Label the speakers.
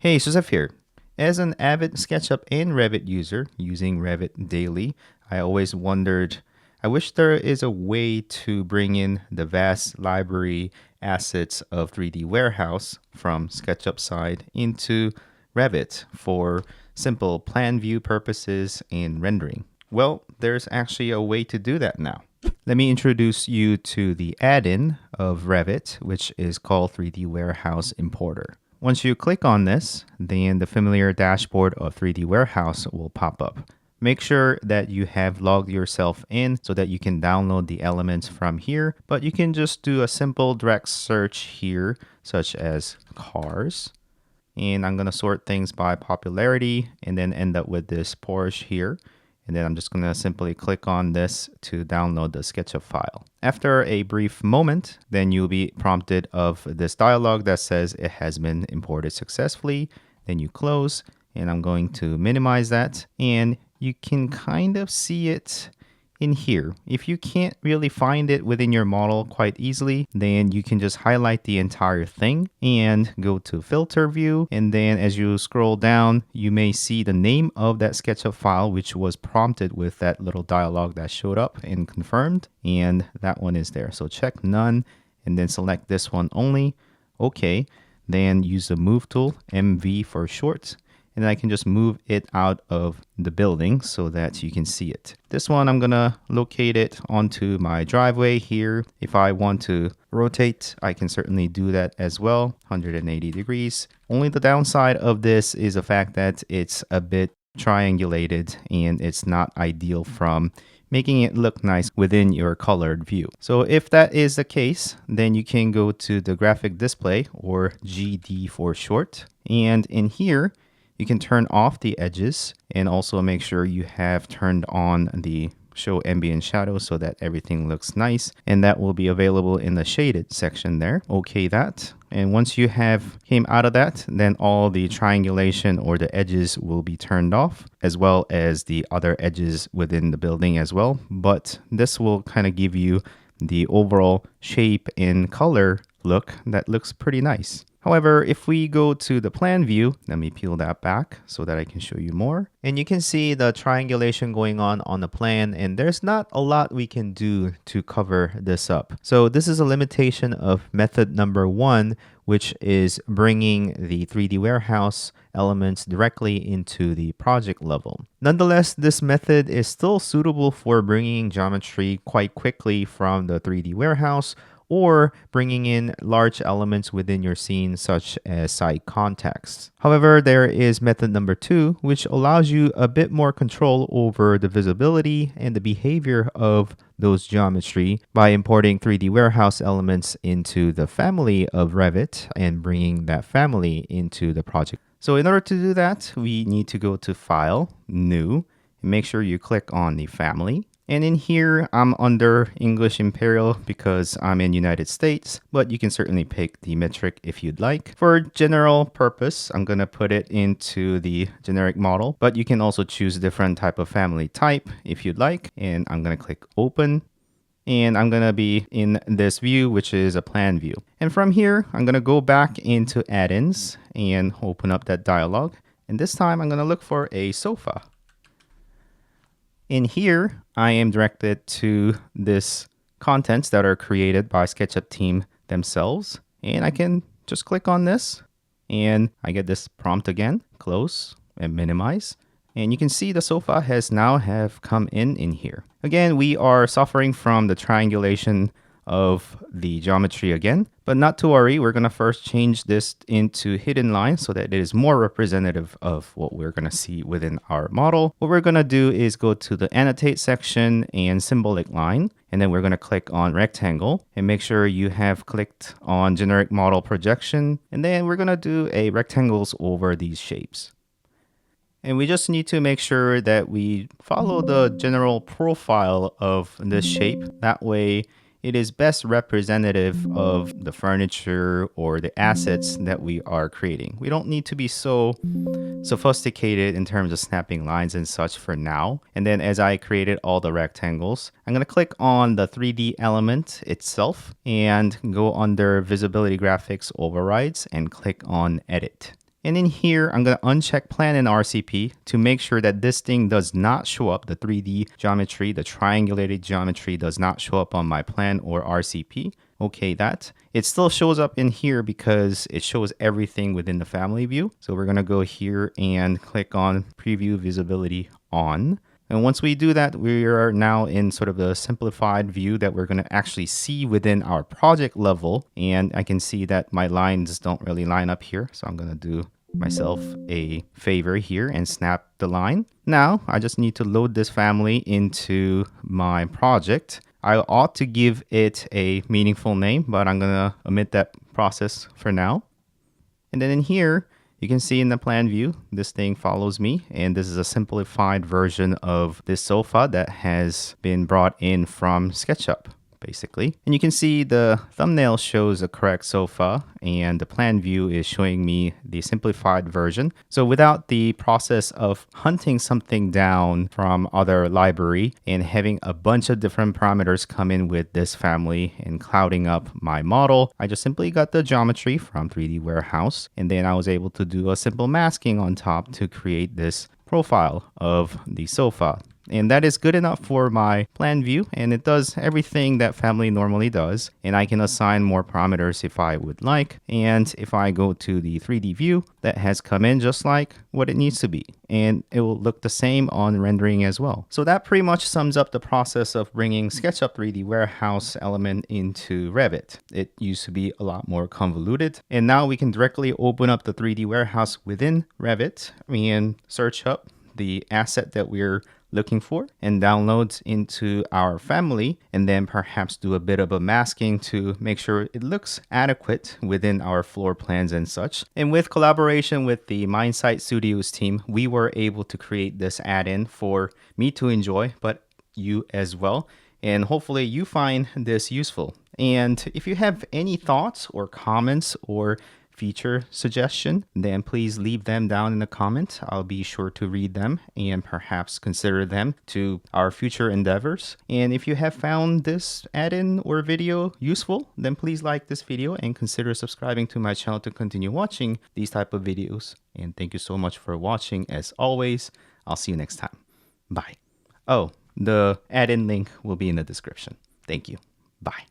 Speaker 1: Hey, Joseph here. As an avid SketchUp and Revit user using Revit daily, I always wondered, I wish there is a way to bring in the vast library assets of 3D Warehouse from SketchUp side into Revit for simple plan view purposes and rendering. Well, there's actually a way to do that now. Let me introduce you to the add-in of Revit, which is called 3D Warehouse Importer. Once you click on this, then the familiar dashboard of 3D Warehouse will pop up. Make sure that you have logged yourself in so that you can download the elements from here, but you can just do a simple direct search here, such as cars. And I'm going to sort things by popularity and then end up with this Porsche here. And then I'm just going to simply click on this to download the SketchUp file. After a brief moment, then you'll be prompted of this dialog that says it has been imported successfully. Then you close, and I'm going to minimize that. And you can kind of see it in here. If you can't really find it within your model quite easily, then you can just highlight the entire thing and go to filter view. And then as you scroll down, you may see the name of that SketchUp file, which was prompted with that little dialog that showed up and confirmed. And that one is there. So check none and then select this one only. Okay. Then use the move tool, MV for short. And I can just move it out of the building so that you can see it. This one, I'm gonna locate it onto my driveway here. If I want to rotate, I can certainly do that as well, 180 degrees. Only the downside of this is the fact that it's a bit triangulated and it's not ideal from making it look nice within your colored view. So if that is the case, then you can go to the graphic display, or GD for short. And in here, you can turn off the edges and also make sure you have turned on the show ambient shadow so that everything looks nice, and that will be available in the shaded section there. Okay, that. And once you have came out of that, then all the triangulation or the edges will be turned off, as well as the other edges within the building as well. But this will kind of give you the overall shape and color look that looks pretty nice. However, if we go to the plan view, let me peel that back so that I can show you more. And you can see the triangulation going on the plan, and there's not a lot we can do to cover this up. So this is a limitation of method number 1, which is bringing the 3D Warehouse elements directly into the project level. Nonetheless, this method is still suitable for bringing geometry quite quickly from the 3D Warehouse, or bringing in large elements within your scene, such as side contexts. However, there is method number 2, which allows you a bit more control over the visibility and the behavior of those geometry by importing 3D Warehouse elements into the family of Revit and bringing that family into the project. So in order to do that, we need to go to File, New, and make sure you click on the family. And in here, I'm under English Imperial because I'm in United States, but you can certainly pick the metric if you'd like. For general purpose, I'm going to put it into the generic model, but you can also choose a different type of family type if you'd like. And I'm going to click Open. And I'm going to be in this view, which is a plan view. And from here, I'm going to go back into add-ins and open up that dialog. And this time, I'm going to look for a sofa. In here, I am directed to this contents that are created by SketchUp team themselves. And I can just click on this and I get this prompt again, close and minimize. And you can see the sofa has now have come in here. Again, we are suffering from the triangulation of the geometry again, but not to worry. We're going to first change this into hidden line so that it is more representative of what we're going to see within our model. What we're going to do is go to the annotate section and symbolic line, and then we're going to click on rectangle and make sure you have clicked on generic model projection. And then we're going to do a rectangles over these shapes. And we just need to make sure that we follow the general profile of this shape. That way, it is best representative of the furniture or the assets that we are creating. We don't need to be so sophisticated in terms of snapping lines and such for now. And then as I created all the rectangles, I'm going to click on the 3D element itself and go under Visibility Graphics Overrides and click on Edit. And in here, I'm going to uncheck Plan in RCP to make sure that this thing does not show up. The 3D geometry, the triangulated geometry does not show up on my plan or RCP. Okay, that. It still shows up in here because it shows everything within the family view. So we're going to go here and click on Preview Visibility On. And once we do that, we are now in sort of the simplified view that we're going to actually see within our project level. And I can see that my lines don't really line up here. So I'm going to do myself a favor here and snap the line. Now I just need to load this family into my project. I ought to give it a meaningful name, but I'm going to omit that process for now. And then in here, you can see in the plan view, this thing follows me, and this is a simplified version of this sofa that has been brought in from SketchUp, basically. And you can see the thumbnail shows a correct sofa, and the plan view is showing me the simplified version. So without the process of hunting something down from other library and having a bunch of different parameters come in with this family and clouding up my model, I just simply got the geometry from 3D Warehouse, and then I was able to do a simple masking on top to create this profile of the sofa. And that is good enough for my plan view, and it does everything that family normally does. And I can assign more parameters if I would like. And if I go to the 3D view, that has come in just like what it needs to be. And it will look the same on rendering as well. So that pretty much sums up the process of bringing SketchUp 3D Warehouse element into Revit. It used to be a lot more convoluted. And now we can directly open up the 3D Warehouse within Revit and search up the asset that we're looking for and download into our family, and then perhaps do a bit of a masking to make sure it looks adequate within our floor plans and such. And with collaboration with the Mindsight Studios team, we were able to create this add-in for me to enjoy, but you as well. And hopefully you find this useful. And if you have any thoughts or comments or feature suggestion, then please leave them down in the comment. I'll be sure to read them and perhaps consider them to our future endeavors. And if you have found this add-in or video useful, then please like this video and consider subscribing to my channel to continue watching these type of videos. And thank you so much for watching. As always, I'll see you next time. Bye. Oh, the add-in link will be in the description. Thank you. Bye.